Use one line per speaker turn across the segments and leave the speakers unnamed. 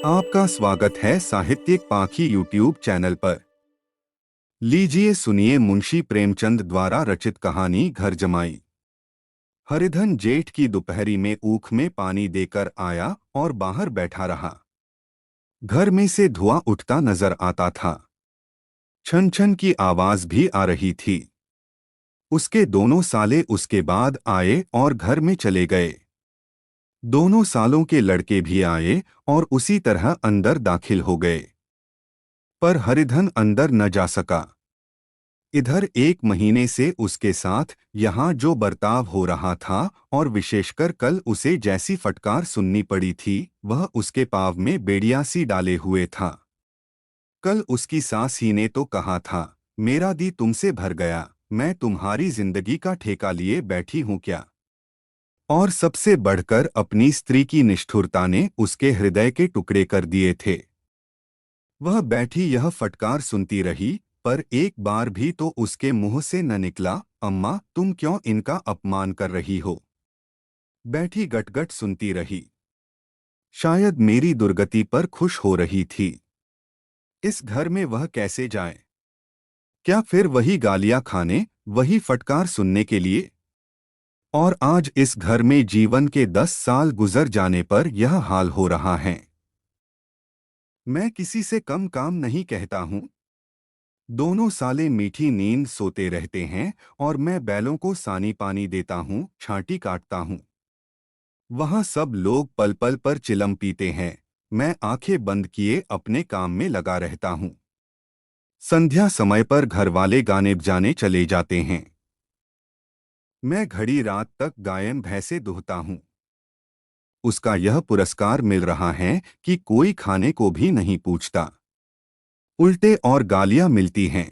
आपका स्वागत है साहित्यिक पाखी यूट्यूब चैनल पर। लीजिए सुनिए मुंशी प्रेमचंद द्वारा रचित कहानी घर जमाई। हरिधन जेठ की दोपहरी में ऊख में पानी देकर आया और बाहर बैठा रहा। घर में से धुआं उठता नजर आता था। छन छन की आवाज भी आ रही थी। उसके दोनों साले उसके बाद आए और घर में चले गए। दोनों सालों के लड़के भी आए और उसी तरह अंदर दाखिल हो गए। पर हरिधन अंदर न जा सका। इधर 1 महीने से उसके साथ यहाँ जो बर्ताव हो रहा था और विशेषकर कल उसे जैसी फटकार सुननी पड़ी थी, वह उसके पाव में बेड़िया सी डाले हुए था। कल उसकी सास ही ने तो कहा था, मेरा दी तुमसे भर गया, मैं तुम्हारी जिंदगी का ठेका लिए बैठी हूँ क्या। और सबसे बढ़कर अपनी स्त्री की निष्ठुरता ने उसके हृदय के टुकड़े कर दिए थे। वह बैठी यह फटकार सुनती रही, पर एक बार भी तो उसके मुंह से न निकला, अम्मा तुम क्यों इनका अपमान कर रही हो। बैठी गटगट सुनती रही। शायद मेरी दुर्गति पर खुश हो रही थी। इस घर में वह कैसे जाए? क्या फिर वही गालियां खाने, वही फटकार सुनने के लिए? और आज इस घर में जीवन के 10 साल गुजर जाने पर यह हाल हो रहा है। मैं किसी से कम काम नहीं कहता हूं। दोनों साले मीठी नींद सोते रहते हैं और मैं बैलों को सानी पानी देता हूँ, छांटी काटता हूँ। वहाँ सब लोग पल पल पर चिलम पीते हैं। मैं आंखें बंद किए अपने काम में लगा रहता हूँ। संध्या समय पर घरवाले गाने बजाने चले जाते हैं। मैं घड़ी रात तक गायन भैंसे दुहता हूँ। उसका यह पुरस्कार मिल रहा है कि कोई खाने को भी नहीं पूछता। उल्टे और गालियां मिलती हैं।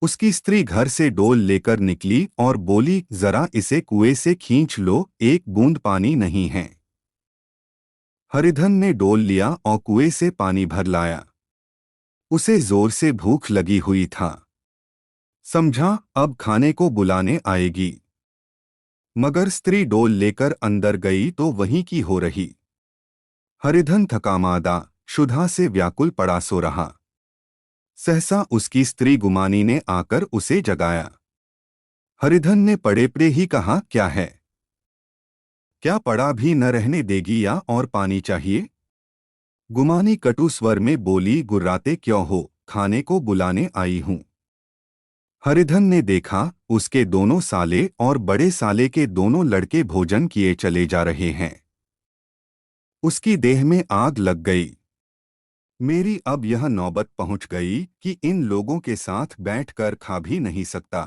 उसकी स्त्री घर से डोल लेकर निकली और बोली, जरा इसे कुएं से खींच लो, एक बूंद पानी नहीं है। हरिधन ने डोल लिया और कुएं से पानी भर लाया। उसे जोर से भूख लगी हुई था। समझा अब खाने को बुलाने आएगी। मगर स्त्री डोल लेकर अंदर गई तो वहीं की हो रही। हरिधन थकामादा क्षुधा से व्याकुल पड़ा सो रहा। सहसा उसकी स्त्री गुमानी ने आकर उसे जगाया। हरिधन ने पड़े पड़े ही कहा, क्या है? क्या पड़ा भी न रहने देगी या और पानी चाहिए? गुमानी कटु स्वर में बोली, गुर्राते क्यों हो, खाने को बुलाने आई हूं। हरिधन ने देखा उसके दोनों साले और बड़े साले के दोनों लड़के भोजन किए चले जा रहे हैं। उसकी देह में आग लग गई। मेरी अब यह नौबत पहुंच गई कि इन लोगों के साथ बैठकर खा भी नहीं सकता।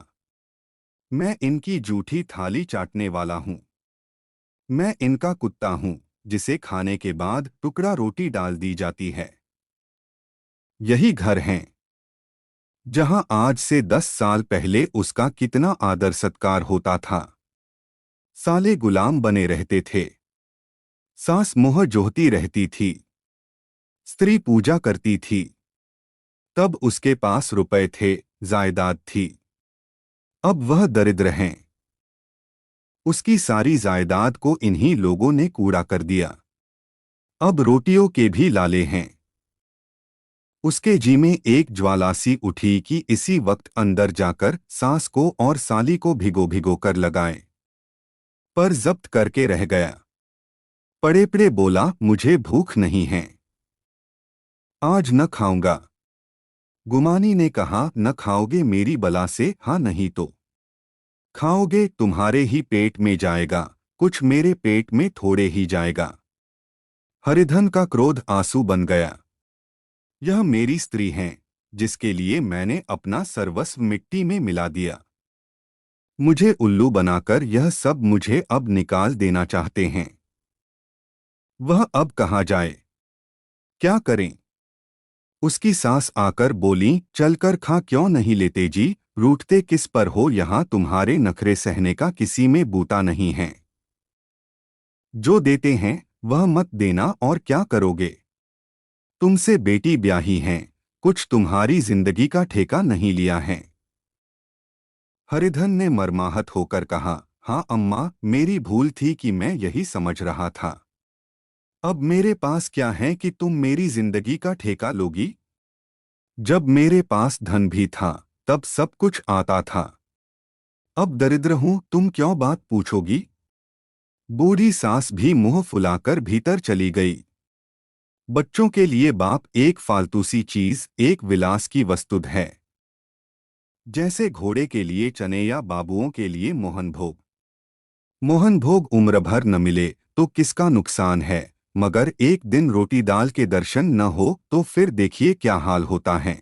मैं इनकी जूठी थाली चाटने वाला हूं। मैं इनका कुत्ता हूं, जिसे खाने के बाद टुकड़ा रोटी डाल दी जाती है। यही घर हैं जहां आज से 10 साल पहले उसका कितना आदर सत्कार होता था। साले गुलाम बने रहते थे। सास मुँह जोहती रहती थी। स्त्री पूजा करती थी। तब उसके पास रुपए थे, जायदाद थी। अब वह दरिद्र हैं। उसकी सारी जायदाद को इन्हीं लोगों ने कूड़ा कर दिया। अब रोटियों के भी लाले हैं। उसके जी में एक ज्वालासी उठी कि इसी वक्त अंदर जाकर सास को और साली को भिगो भिगो कर लगाए। पर जब्त करके रह गया। पड़े पड़े बोला, मुझे भूख नहीं है, आज न खाऊंगा। गुमानी ने कहा, न खाओगे मेरी बला से, हाँ नहीं तो खाओगे तुम्हारे ही पेट में जाएगा, कुछ मेरे पेट में थोड़े ही जाएगा। हरिधन का क्रोध आंसू बन गया। यह मेरी स्त्री हैं, जिसके लिए मैंने अपना सर्वस्व मिट्टी में मिला दिया। मुझे उल्लू बनाकर यह सब मुझे अब निकाल देना चाहते हैं। वह अब कहाँ जाए, क्या करें? उसकी सास आकर बोली, चलकर खा क्यों नहीं लेते जी, रूठते किस पर हो, यहाँ तुम्हारे नखरे सहने का किसी में बूता नहीं है। जो देते हैं वह मत देना, और क्या करोगे? तुमसे बेटी ब्याही हैं, कुछ तुम्हारी जिंदगी का ठेका नहीं लिया है। हरिधन ने मर्माहत होकर कहा, हाँ अम्मा, मेरी भूल थी कि मैं यही समझ रहा था। अब मेरे पास क्या है कि तुम मेरी जिंदगी का ठेका लोगी? जब मेरे पास धन भी था तब सब कुछ आता था। अब दरिद्र हूं, तुम क्यों बात पूछोगी? बूढ़ी सास भी मुंह फुलाकर भीतर चली गई। बच्चों के लिए बाप एक फालतू सी चीज, एक विलास की वस्तु है, जैसे घोड़े के लिए चने या बाबुओं के लिए मोहन भोग। मोहन भोग उम्र भर न मिले तो किसका नुकसान है, मगर एक दिन रोटी दाल के दर्शन न हो तो फिर देखिए क्या हाल होता है।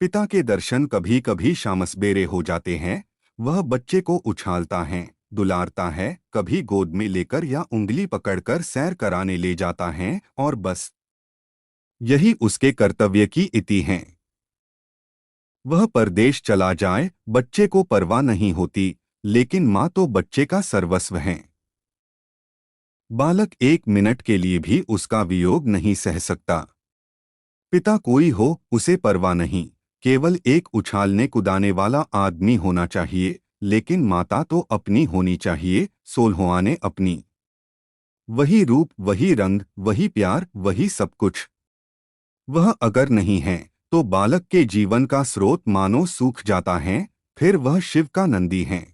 पिता के दर्शन कभी कभी शामसबेरे हो जाते हैं। वह बच्चे को उछालता है, दुलारता है, कभी गोद में लेकर या उंगली पकड़कर सैर कराने ले जाता है, और बस यही उसके कर्तव्य की इति है। वह परदेश चला जाए, बच्चे को परवाह नहीं होती, लेकिन माँ तो बच्चे का सर्वस्व है। बालक एक मिनट के लिए भी उसका वियोग नहीं सह सकता। पिता कोई हो उसे परवाह नहीं, केवल एक उछालने कुदाने वाला आदमी होना चाहिए, लेकिन माता तो अपनी होनी चाहिए, सोलहोआने अपनी। वही रूप, वही रंग, वही प्यार, वही सब कुछ। वह अगर नहीं है तो बालक के जीवन का स्रोत मानो सूख जाता है, फिर वह शिव का नंदी है।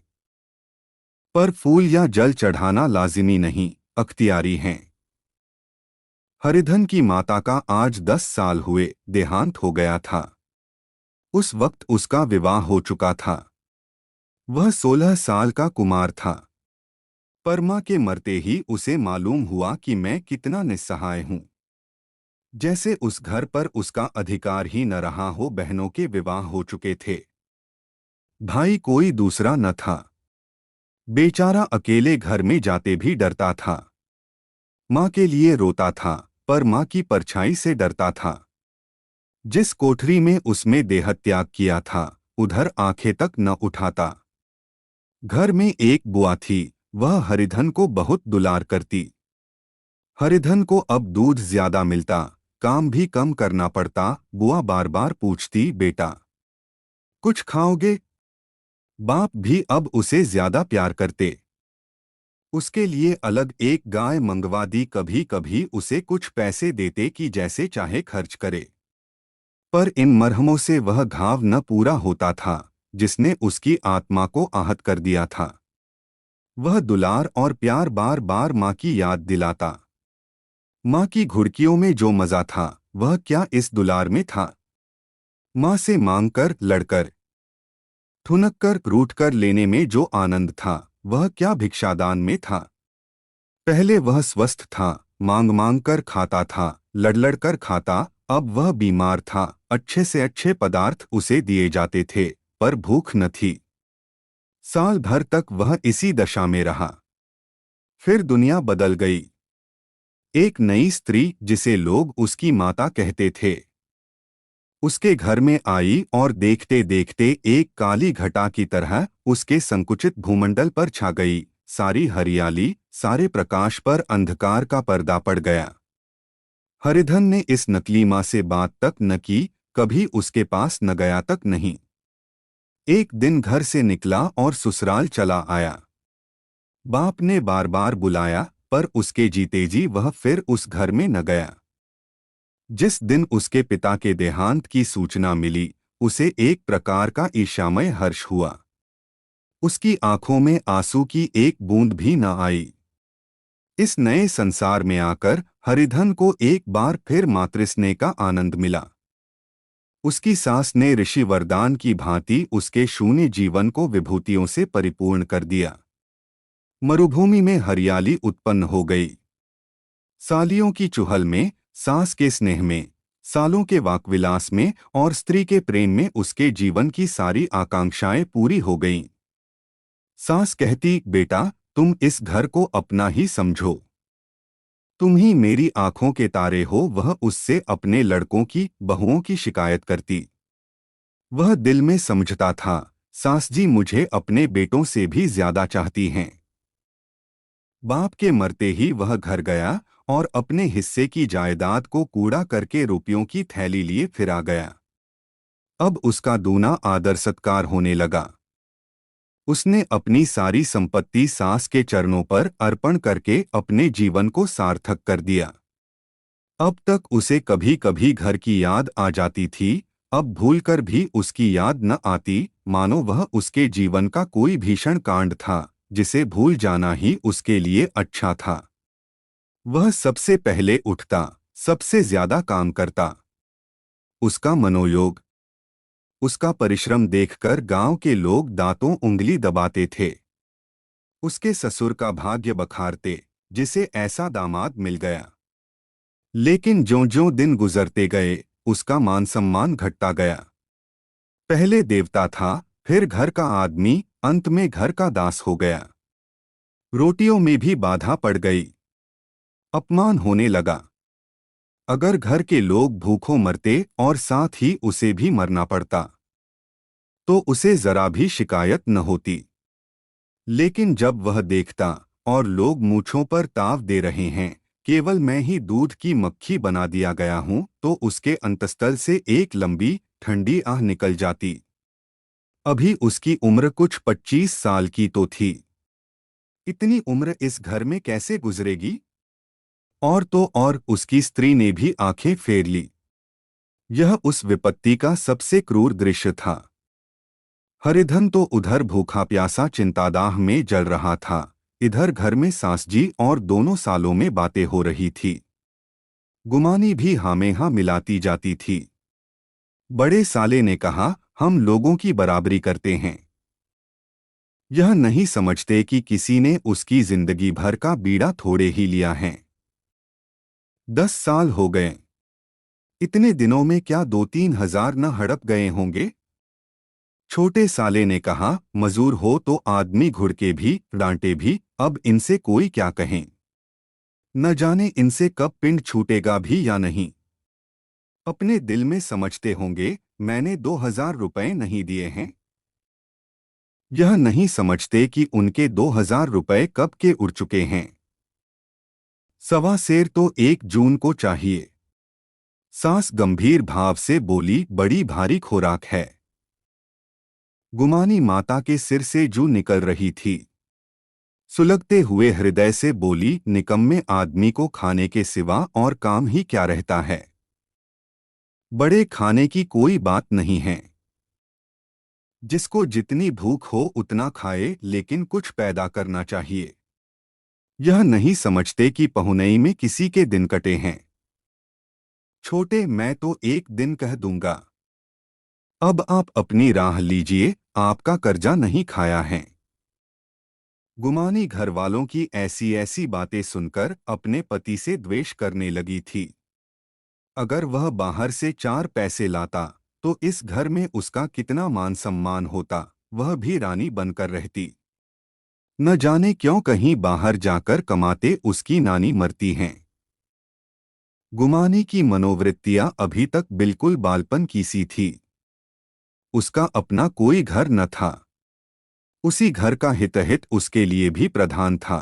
पर फूल या जल चढ़ाना लाजिमी नहीं, अख्तियारी है। हरिधन की माता का आज 10 साल हुए देहांत हो गया था। उस वक्त उसका विवाह हो चुका था। वह 16 साल का कुमार था। पर मां के मरते ही उसे मालूम हुआ कि मैं कितना निस्सहाय हूं। जैसे उस घर पर उसका अधिकार ही न रहा हो। बहनों के विवाह हो चुके थे, भाई कोई दूसरा न था। बेचारा अकेले घर में जाते भी डरता था। मां के लिए रोता था, पर मां की परछाई से डरता था। जिस कोठरी में उसमें देहत्याग किया था, उधर आंखें तक न उठाता। घर में एक बुआ थी, वह हरिधन को बहुत दुलार करती। हरिधन को अब दूध ज्यादा मिलता, काम भी कम करना पड़ता। बुआ बार बार पूछती, बेटा कुछ खाओगे? बाप भी अब उसे ज्यादा प्यार करते। उसके लिए अलग एक गाय मंगवा दी। कभी कभी उसे कुछ पैसे देते कि जैसे चाहे खर्च करे। पर इन मरहमों से वह घाव न पूरा होता था, जिसने उसकी आत्मा को आहत कर दिया था। वह दुलार और प्यार बार बार माँ की याद दिलाता। माँ की घुड़कियों में जो मजा था, वह क्या इस दुलार में था? माँ से मांगकर, लड़कर, ठुनक कर, रूठ कर लेने में जो आनंद था, वह क्या भिक्षादान में था? पहले वह स्वस्थ था, मांग मांग कर खाता था, लड़ लड़ कर खाता। अब वह बीमार था, अच्छे से अच्छे पदार्थ उसे दिए जाते थे, पर भूख न थी। साल भर तक वह इसी दशा में रहा। फिर दुनिया बदल गई। एक नई स्त्री, जिसे लोग उसकी माता कहते थे, उसके घर में आई और देखते देखते एक काली घटा की तरह उसके संकुचित भूमंडल पर छा गई। सारी हरियाली, सारे प्रकाश पर अंधकार का पर्दा पड़ गया। हरिधन ने इस नकली माँ से बात तक न की, कभी उसके पास न गया तक नहीं। एक दिन घर से निकला और ससुराल चला आया। बाप ने बार बार बुलाया, पर उसके जीते जी वह फिर उस घर में न गया। जिस दिन उसके पिता के देहांत की सूचना मिली, उसे एक प्रकार का ईर्ष्यामय हर्ष हुआ। उसकी आंखों में आंसू की एक बूंद भी न आई। इस नए संसार में आकर हरिधन को एक बार फिर मातृस्नेह का आनंद मिला। उसकी सास ने ऋषि वरदान की भांति उसके शून्य जीवन को विभूतियों से परिपूर्ण कर दिया। मरुभूमि में हरियाली उत्पन्न हो गई। सालियों की चुहल में, सास के स्नेह में, सालों के वाकविलास में और स्त्री के प्रेम में उसके जीवन की सारी आकांक्षाएं पूरी हो गईं। सास कहती, बेटा तुम इस घर को अपना ही समझो। तुम ही मेरी आंखों के तारे हो। वह उससे अपने लड़कों की, बहुओं की शिकायत करती। वह दिल में समझता था, सास जी मुझे अपने बेटों से भी ज्यादा चाहती हैं। बाप के मरते ही वह घर गया और अपने हिस्से की जायदाद को कूड़ा करके रुपयों की थैली लिए फिरा गया। अब उसका दूना आदर सत्कार होने लगा। उसने अपनी सारी संपत्ति सास के चरणों पर अर्पण करके अपने जीवन को सार्थक कर दिया। अब तक उसे कभी कभी घर की याद आ जाती थी, अब भूलकर भी उसकी याद न आती, मानो वह उसके जीवन का कोई भीषण कांड था जिसे भूल जाना ही उसके लिए अच्छा था। वह सबसे पहले उठता, सबसे ज्यादा काम करता। उसका मनोयोग, उसका परिश्रम देखकर गांव के लोग दांतों उंगली दबाते थे। उसके ससुर का भाग्य बखारते, जिसे ऐसा दामाद मिल गया। लेकिन ज्यों-ज्यों दिन गुजरते गए, उसका मान सम्मान घटता गया। पहले देवता था, फिर घर का आदमी, अंत में घर का दास हो गया। रोटियों में भी बाधा पड़ गई। अपमान होने लगा। अगर घर के लोग भूखों मरते और साथ ही उसे भी मरना पड़ता, तो उसे जरा भी शिकायत न होती। लेकिन जब वह देखता और लोग मूंछों पर ताव दे रहे हैं, केवल मैं ही दूध की मक्खी बना दिया गया हूं, तो उसके अंतस्तल से एक लंबी ठंडी आह निकल जाती। अभी उसकी उम्र कुछ 25 साल की तो थी। इतनी उम्र इस घर में कैसे गुजरेगी? और तो और उसकी स्त्री ने भी आंखें फेर ली। यह उस विपत्ति का सबसे क्रूर दृश्य था। हरिधन तो उधर भूखा प्यासा चिंतादाह में जल रहा था, इधर घर में सास जी और दोनों सालों में बातें हो रही थी। गुमानी भी हाँ में हाँ मिलाती जाती थी। बड़े साले ने कहा, हम लोगों की बराबरी करते हैं। यह नहीं समझते कि किसी ने उसकी जिंदगी भर का बीड़ा थोड़े ही लिया है। 10 साल हो गए। इतने दिनों में क्या 2-3 हजार न हड़प गए होंगे? छोटे साले ने कहा, मजूर हो तो आदमी घुड़के भी, डांटे भी, अब इनसे कोई क्या कहें। न जाने इनसे कब पिंड छूटेगा भी या नहीं। अपने दिल में समझते होंगे, मैंने 2,000 रुपए नहीं दिए हैं। यह नहीं समझते कि उनके 2,000 रुपए कब के उड़ चुके हैं। सवा सेर तो 1 जून को चाहिए। सास गंभीर भाव से बोली, बड़ी भारी खुराक है। गुमानी माता के सिर से जू निकल रही थी। सुलगते हुए हृदय से बोली, निकम्मे आदमी को खाने के सिवा और काम ही क्या रहता है। बड़े खाने की कोई बात नहीं है। जिसको जितनी भूख हो उतना खाए, लेकिन कुछ पैदा करना चाहिए। यह नहीं समझते कि पहुनई में किसी के दिन कटे हैं। छोटे, मैं तो एक दिन कह दूंगा। अब आप अपनी राह लीजिए, आपका कर्जा नहीं खाया है। गुमानी घर वालों की ऐसी ऐसी बातें सुनकर अपने पति से द्वेष करने लगी थी। अगर वह बाहर से 4 पैसे लाता, तो इस घर में उसका कितना मान सम्मान होता, वह भी रानी बनकर रहती। न जाने क्यों कहीं बाहर जाकर कमाते उसकी नानी मरती हैं। गुमानी की मनोवृत्तियां अभी तक बिल्कुल बालपन की सी थी। उसका अपना कोई घर न था। उसी घर का हितहित उसके लिए भी प्रधान था।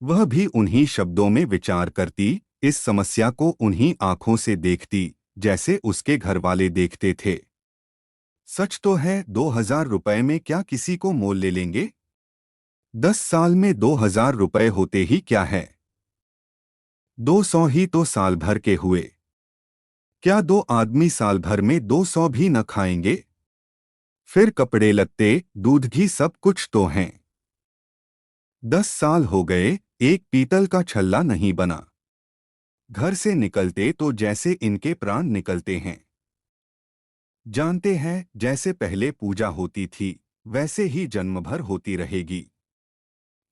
वह भी उन्हीं शब्दों में विचार करती, इस समस्या को उन्हीं आंखों से देखती जैसे उसके घरवाले देखते थे। सच तो है, 2,000 रुपए में क्या किसी को मोल ले लेंगे? 10 साल में 2,000 रुपए होते ही क्या है? 200 ही तो साल भर के हुए। क्या 2 आदमी साल भर में 200 भी न खाएंगे? फिर कपड़े लत्ते, दूध घी सब कुछ तो हैं। 10 साल हो गए, एक पीतल का छल्ला नहीं बना। घर से निकलते तो जैसे इनके प्राण निकलते हैं। जानते हैं, जैसे पहले पूजा होती थी, वैसे ही जन्म भर होती रहेगी।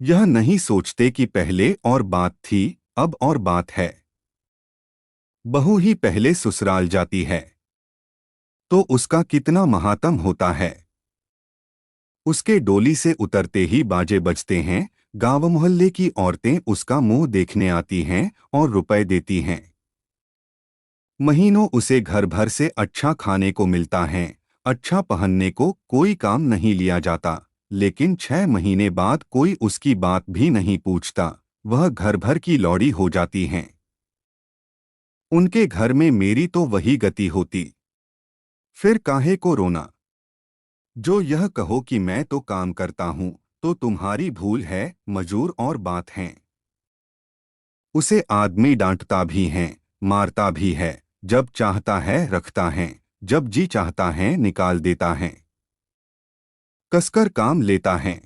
यह नहीं सोचते कि पहले और बात थी, अब और बात है। बहू ही पहले ससुराल जाती है, तो उसका कितना महात्म होता है। उसके डोली से उतरते ही बाजे बजते हैं, गांव मोहल्ले की औरतें उसका मुंह देखने आती हैं और रुपए देती हैं। महीनों उसे घर भर से अच्छा खाने को मिलता है, अच्छा पहनने को कोई काम नहीं लिया जाता, लेकिन 6 महीने बाद कोई उसकी बात भी नहीं पूछता, वह घर भर की लौड़ी हो जाती हैं। उनके घर में मेरी तो वही गति होती। फिर काहे को रोना। जो यह कहो कि मैं तो काम करता हूँ, तो तुम्हारी भूल है, मजूर और बात हैं। उसे आदमी डांटता भी है, मारता भी है, जब चाहता है रखता है, जब जी चाहता है निकाल देता है, कसकर काम लेता है।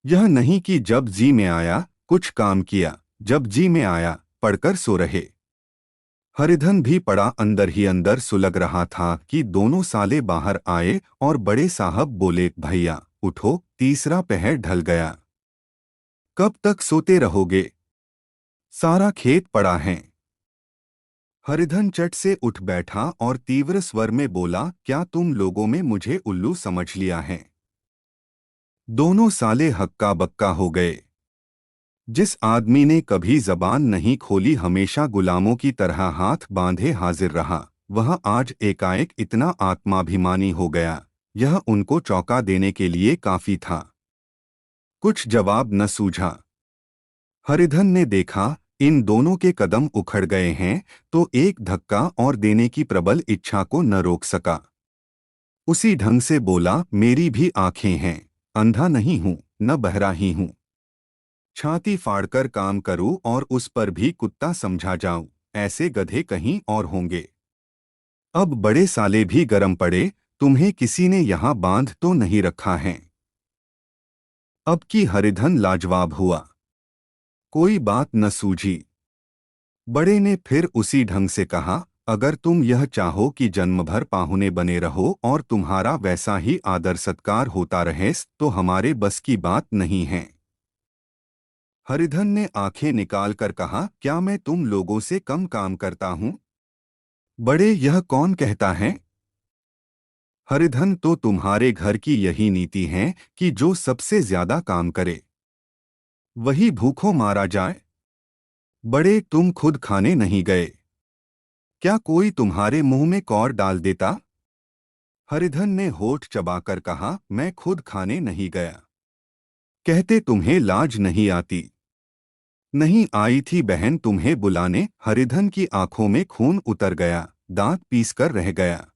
यह नहीं कि जब जी में आया कुछ काम किया, जब जी में आया पढ़कर सो रहे। हरिधन भी पड़ा अंदर ही अंदर सुलग रहा था कि दोनों साले बाहर आए और बड़े साहब बोले, भैया उठो, तीसरा पहर ढल गया, कब तक सोते रहोगे, सारा खेत पड़ा है। हरिधन चट से उठ बैठा और तीव्र स्वर में बोला, क्या तुम लोगों में मुझे उल्लू समझ लिया है। दोनों साले हक्का बक्का हो गए। जिस आदमी ने कभी जबान नहीं खोली, हमेशा गुलामों की तरह हाथ बांधे हाजिर रहा, वह आज एकाएक इतना आत्माभिमानी हो गया, यह उनको चौंका देने के लिए काफी था। कुछ जवाब न सूझा। हरिधन ने देखा इन दोनों के कदम उखड़ गए हैं, तो एक धक्का और देने की प्रबल इच्छा को न रोक सका। उसी ढंग से बोला, मेरी भी आंखें हैं, अंधा नहीं हूं, न बहरा ही हूं। छाती फाड़कर काम करूं और उस पर भी कुत्ता समझा जाऊं, ऐसे गधे कहीं और होंगे। अब बड़े साले भी गरम पड़े, तुम्हें किसी ने यहां बांध तो नहीं रखा है। अब की हरिधन लाजवाब हुआ। कोई बात न सूझी। बड़े ने फिर उसी ढंग से कहा, अगर तुम यह चाहो कि जन्म भर पाहुने बने रहो और तुम्हारा वैसा ही आदर सत्कार होता रहे, तो हमारे बस की बात नहीं है। हरिधन ने आंखें निकालकर कहा, क्या मैं तुम लोगों से कम काम करता हूं? बड़े, यह कौन कहता है? हरिधन, तो तुम्हारे घर की यही नीति है कि जो सबसे ज्यादा काम करे वही भूखों मारा जाए। बड़े, तुम खुद खाने नहीं गए, क्या कोई तुम्हारे मुंह में कौर डाल देता? हरिधन ने होठ चबाकर कहा, मैं खुद खाने नहीं गया। कहते तुम्हें लाज नहीं आती? नहीं आई थी बहन तुम्हें बुलाने। हरिधन की आंखों में खून उतर गया, दांत पीसकर रह गया।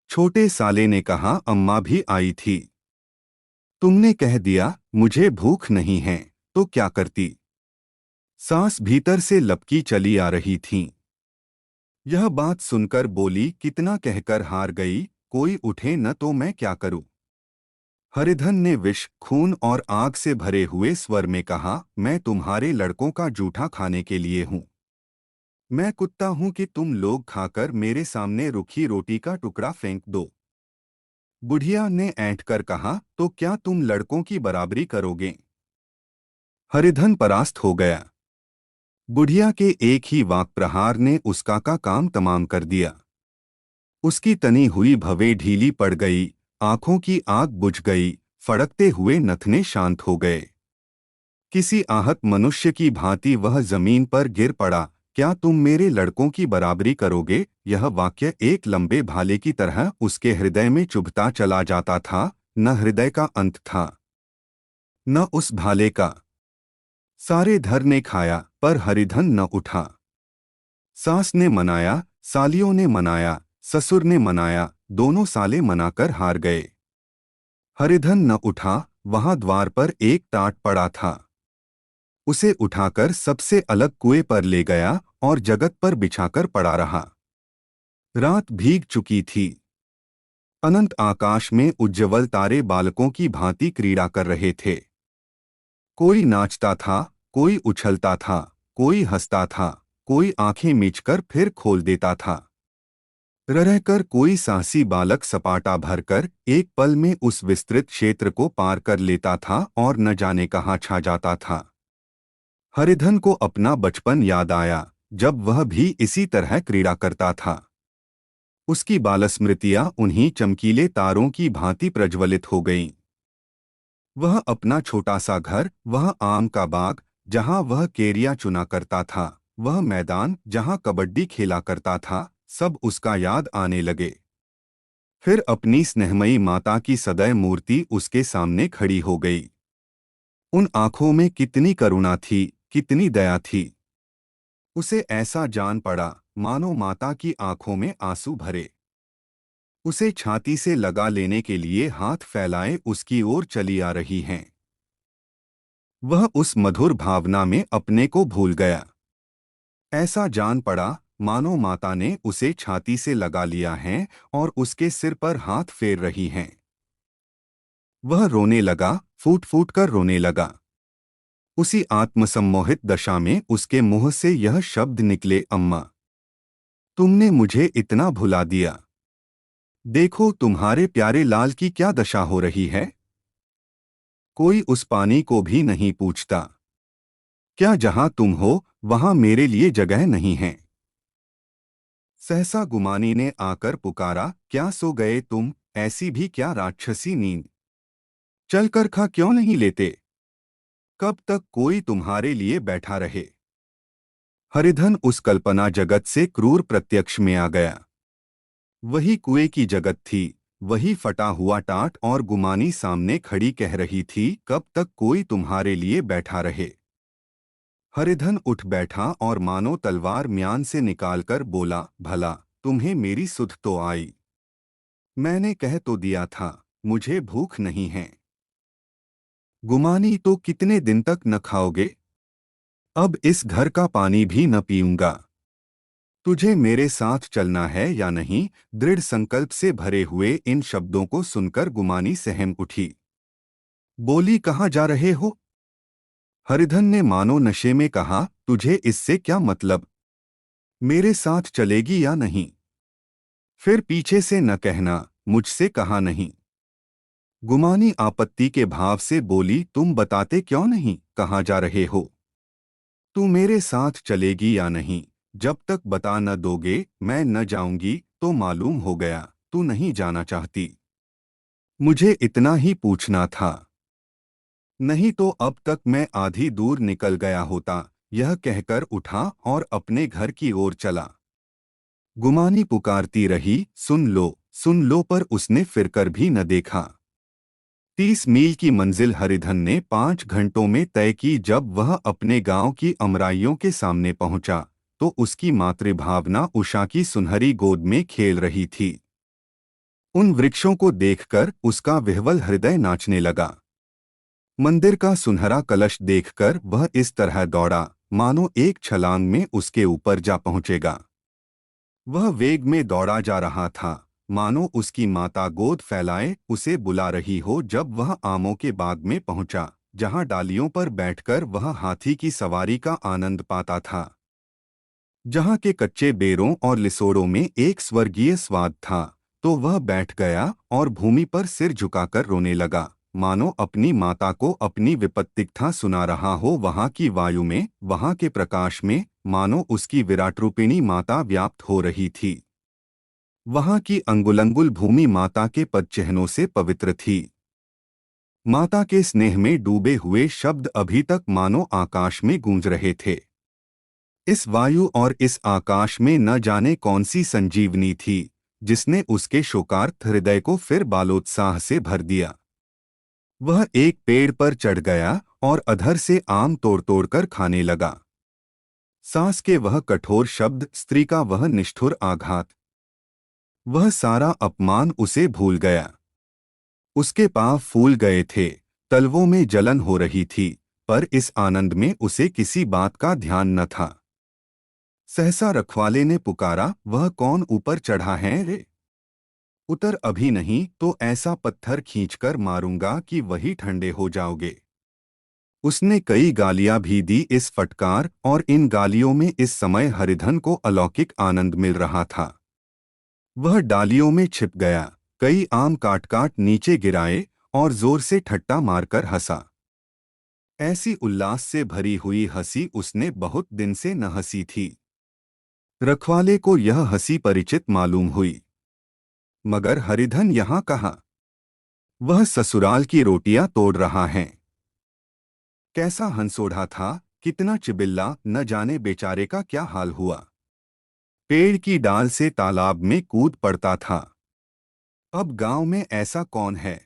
छोटे साले ने कहा, अम्मा भी आई थी। तुमने कह दिया मुझे भूख नहीं है, तो क्या करती? सांस भीतर से लपकी चली आ रही थी। यह बात सुनकर बोली, कितना कहकर हार गई, कोई उठे न तो मैं क्या करूं? हरिधन ने विष, खून और आग से भरे हुए स्वर में कहा, मैं तुम्हारे लड़कों का जूठा खाने के लिए हूं। मैं कुत्ता हूं कि तुम लोग खाकर मेरे सामने रूखी रोटी का टुकड़ा फेंक दो? बुढ़िया ने ऐंठकर कहा, तो क्या तुम लड़कों की बराबरी करोगे? हरिधन परास्त हो गया। बुढ़िया के एक ही वाक प्रहार ने उसका का काम तमाम कर दिया। उसकी तनी हुई भवें ढीली पड़ गई, आंखों की आग बुझ गई, फड़कते हुए नथने शांत हो गए। किसी आहत मनुष्य की भांति वह जमीन पर गिर पड़ा। क्या तुम मेरे लड़कों की बराबरी करोगे? यह वाक्य एक लंबे भाले की तरह उसके हृदय में चुभता चला जाता था। न हृदय का अंत था, न उस भाले का। सारे धर ने खाया, पर हरिधन न उठा। सास ने मनाया, सालियों ने मनाया, ससुर ने मनाया, दोनों साले मनाकर हार गए। हरिधन न उठा। वहां द्वार पर एक टाट पड़ा था। उसे उठाकर सबसे अलग कुएं पर ले गया और जगत पर बिछाकर पड़ा रहा। रात भीग चुकी थी। अनंत आकाश में उज्ज्वल तारे बालकों की भांति क्रीड़ा कर रहे थे। कोई नाचता था, कोई उछलता था, कोई हंसता था, कोई आंखें मीचकर फिर खोल देता था। रहकर कोई साहसी बालक सपाटा भरकर एक पल में उस विस्तृत क्षेत्र को पार कर लेता था और न जाने कहाँ छा जाता था। हरिधन को अपना बचपन याद आया, जब वह भी इसी तरह क्रीड़ा करता था। उसकी बालस्मृतियां उन्हीं चमकीले तारों की भांति प्रज्वलित हो गईं। वह अपना छोटा सा घर, वह आम का बाग जहां वह केरिया चुना करता था, वह मैदान जहां कबड्डी खेला करता था, सब उसका याद आने लगे। फिर अपनी स्नेहमयी माता की सदैव मूर्ति उसके सामने खड़ी हो गई। उन आंखों में कितनी करुणा थी, कितनी दया थी। उसे ऐसा जान पड़ा मानो माता की आंखों में आंसू भरे। उसे छाती से लगा लेने के लिए हाथ फैलाए उसकी ओर चली आ रही हैं। वह उस मधुर भावना में अपने को भूल गया। ऐसा जान पड़ा मानो माता ने उसे छाती से लगा लिया है और उसके सिर पर हाथ फेर रही हैं। वह रोने लगा, फूट फूट कर रोने लगा। उसी आत्मसम्मोहित दशा में उसके मुंह से यह शब्द निकले, अम्मा, तुमने मुझे इतना भुला दिया। देखो तुम्हारे प्यारे लाल की क्या दशा हो रही है। कोई उस पानी को भी नहीं पूछता। क्या जहां तुम हो वहां मेरे लिए जगह नहीं है। सहसा गुमानी ने आकर पुकारा, क्या सो गए तुम, ऐसी भी क्या राक्षसी नींद। चलकर खा क्यों नहीं लेते। कब तक कोई तुम्हारे लिए बैठा रहे। हरिधन उस कल्पना जगत से क्रूर प्रत्यक्ष में आ गया। वही कुएं की जगत थी, वही फटा हुआ टाट, और गुमानी सामने खड़ी कह रही थी, कब तक कोई तुम्हारे लिए बैठा रहे। हरिधन उठ बैठा और मानो तलवार म्यान से निकालकर बोला, भला तुम्हें मेरी सुध तो आई। मैंने कह तो दिया था मुझे भूख नहीं है। गुमानी तो कितने दिन तक न खाओगे। अब इस घर का पानी भी न पीऊंगा। तुझे मेरे साथ चलना है या नहीं। दृढ़ संकल्प से भरे हुए इन शब्दों को सुनकर गुमानी सहम उठी। बोली, कहाँ जा रहे हो। हरिधन ने मानो नशे में कहा, तुझे इससे क्या मतलब। मेरे साथ चलेगी या नहीं। फिर पीछे से न कहना मुझसे कहा नहीं। गुमानी आपत्ति के भाव से बोली, तुम बताते क्यों नहीं कहाँ जा रहे हो। तू मेरे साथ चलेगी या नहीं। जब तक बता न दोगे मैं न जाऊंगी। तो मालूम हो गया तू नहीं जाना चाहती। मुझे इतना ही पूछना था। नहीं तो अब तक मैं आधी दूर निकल गया होता। यह कहकर उठा और अपने घर की ओर चला। गुमानी पुकारती रही, सुन लो, पर उसने फिरकर भी न देखा। 30 मील की मंजिल हरिधन ने 5 घंटों में तय की। जब वह अपने गांव की अमराइयों के सामने पहुंचा तो उसकी मातृभावना उषा की सुनहरी गोद में खेल रही थी। उन वृक्षों को देखकर उसका विह्वल हृदय नाचने लगा। मंदिर का सुनहरा कलश देखकर वह इस तरह दौड़ा मानो एक छलांग में उसके ऊपर जा पहुंचेगा। वह वेग में दौड़ा जा रहा था, मानो उसकी माता गोद फैलाए उसे बुला रही हो। जब वह आमों के बाग में पहुंचा, जहां डालियों पर बैठकर वह हाथी की सवारी का आनंद पाता था, जहां के कच्चे बेरों और लिसोड़ों में एक स्वर्गीय स्वाद था, तो वह बैठ गया और भूमि पर सिर झुकाकर रोने लगा, मानो अपनी माता को अपनी विपत्तिकथा सुना रहा हो। वहां की वायु में, वहां के प्रकाश में मानो उसकी विराट रूपिणी माता व्याप्त हो रही थी। वहां की अंगुलंगुल भूमि माता के पदचिह्नों से पवित्र थी। माता के स्नेह में डूबे हुए शब्द अभी तक मानो आकाश में गूंज रहे थे। इस वायु और इस आकाश में न जाने कौन सी संजीवनी थी, जिसने उसके शोकार्त हृदय को फिर बालोत्साह से भर दिया। वह एक पेड़ पर चढ़ गया और अधर से आम तोड़ तोड़ कर खाने लगा। सांस के वह कठोर शब्द, स्त्री का वह निष्ठुर आघात, वह सारा अपमान उसे भूल गया। उसके पांव फूल गए थे, तलवों में जलन हो रही थी, पर इस आनंद में उसे किसी बात का ध्यान न था। सहसा रखवाले ने पुकारा, वह कौन ऊपर चढ़ा है रे। उतर अभी नहीं तो ऐसा पत्थर खींचकर मारूंगा कि वही ठंडे हो जाओगे। उसने कई गालियां भी दी इस फटकार, और इन गालियों में इस समय हरिधन को अलौकिक आनंद मिल रहा था। वह डालियों में छिप गया, कई आम काट काट नीचे गिराए और जोर से ठट्टा मारकर हंसा। ऐसी उल्लास से भरी हुई हंसी उसने बहुत दिन से न हंसी थी। रखवाले को यह हंसी परिचित मालूम हुई। मगर हरिधन यहाँ कहाँ। वह ससुराल की रोटियां तोड़ रहा है। कैसा हंसोढ़ा था, कितना चिबिल्ला, न जाने बेचारे का क्या हाल हुआ। पेड़ की डाल से तालाब में कूद पड़ता था। अब गांव में ऐसा कौन है।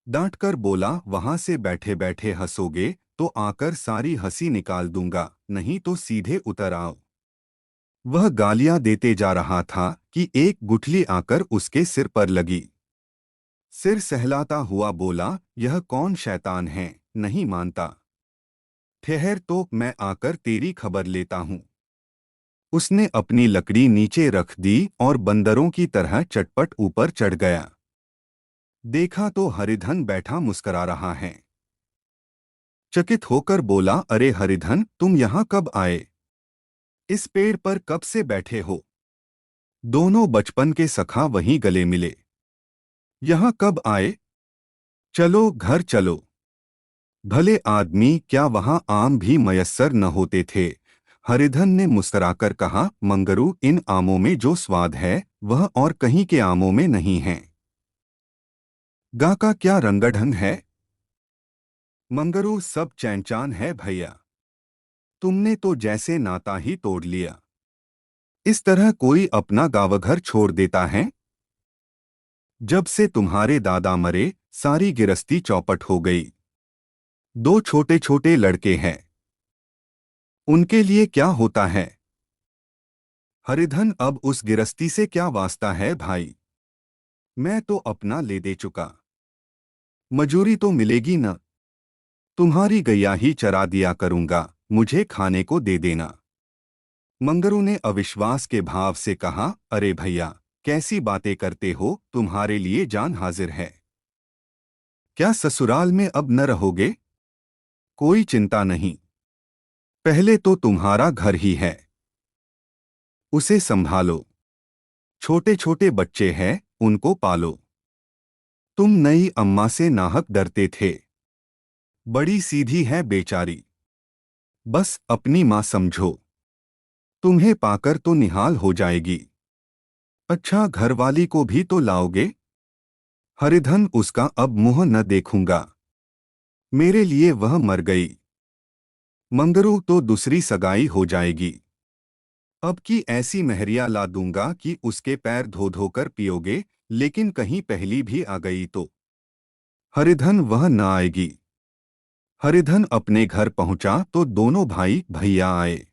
डांटकर बोला, वहां से बैठे बैठे हंसोगे तो आकर सारी हंसी निकाल दूंगा, नहीं तो सीधे उतर आओ। वह गालियां देते जा रहा था कि एक गुठली आकर उसके सिर पर लगी। सिर सहलाता हुआ बोला, यह कौन शैतान है, नहीं मानता। ठहर तो मैं आकर तेरी खबर लेता हूँ। उसने अपनी लकड़ी नीचे रख दी और बंदरों की तरह चटपट ऊपर चढ़ गया। देखा तो हरिधन बैठा मुस्करा रहा है। चकित होकर बोला, अरे हरिधन, तुम यहाँ कब आए? इस पेड़ पर कब से बैठे हो? दोनों बचपन के सखा वहीं गले मिले। यहाँ कब आए? चलो घर चलो। भले आदमी, क्या वहां आम भी मयस्सर न होते थे? हरिधन ने मुस्कुराकर कहा, मंगरू, इन आमों में जो स्वाद है वह और कहीं के आमों में नहीं है। गा का क्या रंगढंग है? मंगरू, सब चैनचान है भैया। तुमने तो जैसे नाता ही तोड़ लिया। इस तरह कोई अपना गाँव-घर छोड़ देता है? जब से तुम्हारे दादा मरे, सारी गिरस्ती चौपट हो गई। दो छोटे छोटे लड़के हैं, उनके लिए क्या होता है? हरिधन, अब उस गिरस्ती से क्या वास्ता है भाई? मैं तो अपना ले दे चुका। मजूरी तो मिलेगी न? तुम्हारी गैया ही चरा दिया करूंगा, मुझे खाने को दे देना। मंगरू ने अविश्वास के भाव से कहा, अरे भैया, कैसी बातें करते हो, तुम्हारे लिए जान हाजिर है। क्या ससुराल में अब न रहोगे? कोई चिंता नहीं, पहले तो तुम्हारा घर ही है, उसे संभालो। छोटे छोटे बच्चे हैं, उनको पालो। तुम नई अम्मा से नाहक डरते थे। बड़ी सीधी है बेचारी, बस अपनी माँ समझो। तुम्हें पाकर तो निहाल हो जाएगी। अच्छा, घरवाली को भी तो लाओगे? हरिधन, उसका अब मुंह न देखूंगा। मेरे लिए वह मर गई। मंगरू, तो दूसरी सगाई हो जाएगी। अब की ऐसी महरिया ला दूंगा कि उसके पैर धो धोकर पियोगे, लेकिन कहीं पहली भी आ गई तो? हरिधन, वह न आएगी। हरिधन अपने घर पहुंचा तो दोनों भाई भैया आए।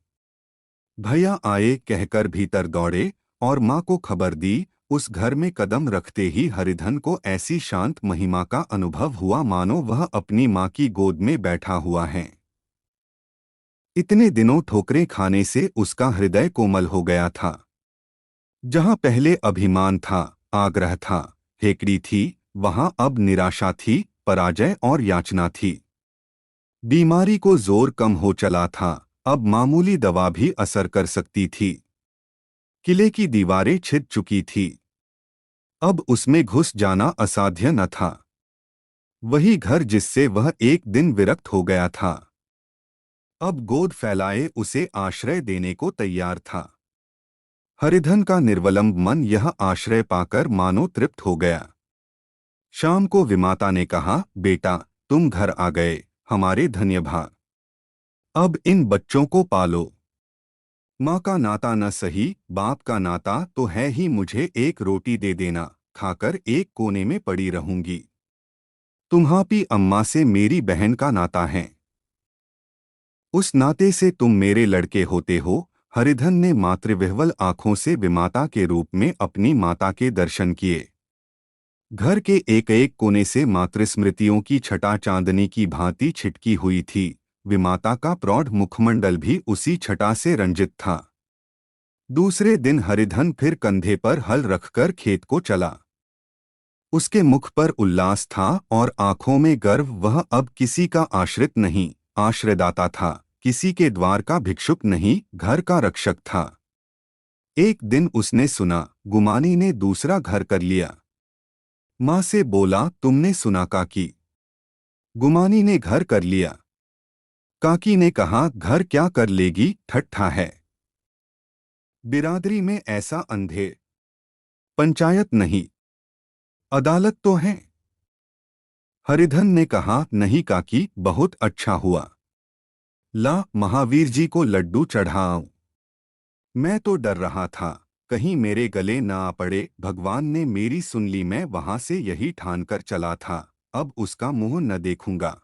भैया आए कहकर भीतर दौड़े और माँ को खबर दी। उस घर में कदम रखते ही हरिधन को ऐसी शांत महिमा का अनुभव हुआ मानो वह अपनी माँ की गोद में बैठा हुआ है। इतने दिनों ठोकरें खाने से उसका हृदय कोमल हो गया था। जहाँ पहले अभिमान था, आग्रह था, हेकड़ी थी, वहाँ अब निराशा थी, पराजय और याचना थी। बीमारी को जोर कम हो चला था, अब मामूली दवा भी असर कर सकती थी। किले की दीवारें छिद चुकी थी, अब उसमें घुस जाना असाध्य न था। वही घर जिससे वह एक दिन विरक्त हो गया था, अब गोद फैलाए उसे आश्रय देने को तैयार था। हरिधन का निर्वलंब मन यह आश्रय पाकर मानो तृप्त हो गया। शाम को विमाता ने कहा, बेटा, तुम घर आ गए, हमारे धन्य भाग। अब इन बच्चों को पालो। माँ का नाता न सही, बाप का नाता तो है ही। मुझे एक रोटी दे देना, खाकर एक कोने में पड़ी रहूंगी। तुम्हारी अम्मा से मेरी बहन का नाता है, उस नाते से तुम मेरे लड़के होते हो। हरिधन ने मातृविह्वल आंखों से विमाता के रूप में अपनी माता के दर्शन किए। घर के एक एक कोने से मातृस्मृतियों की छटा चांदनी की भांति छिटकी हुई थी। विमाता का प्रौढ़ मुखमंडल भी उसी छटा से रंजित था। दूसरे दिन हरिधन फिर कंधे पर हल रखकर खेत को चला। उसके मुख पर उल्लास था और आंखों में गर्व। वह अब किसी का आश्रित नहीं, आश्रयदाता था। किसी के द्वार का भिक्षुक नहीं, घर का रक्षक था। एक दिन उसने सुना, गुमानी ने दूसरा घर कर लिया। माँ से बोला, तुमने सुना काकी? गुमानी ने घर कर लिया। काकी ने कहा, घर क्या कर लेगी, ठट्ठा है। बिरादरी में ऐसा अंधे। पंचायत नहीं, अदालत तो है। हरिधन ने कहा, नहीं काकी, बहुत अच्छा हुआ। ला, महावीर जी को लड्डू चढ़ाऊं। मैं तो डर रहा था, कहीं मेरे गले न आ पड़े। भगवान ने मेरी सुन ली। मैं वहां से यही ठान कर चला था, अब उसका मुंह न देखूंगा।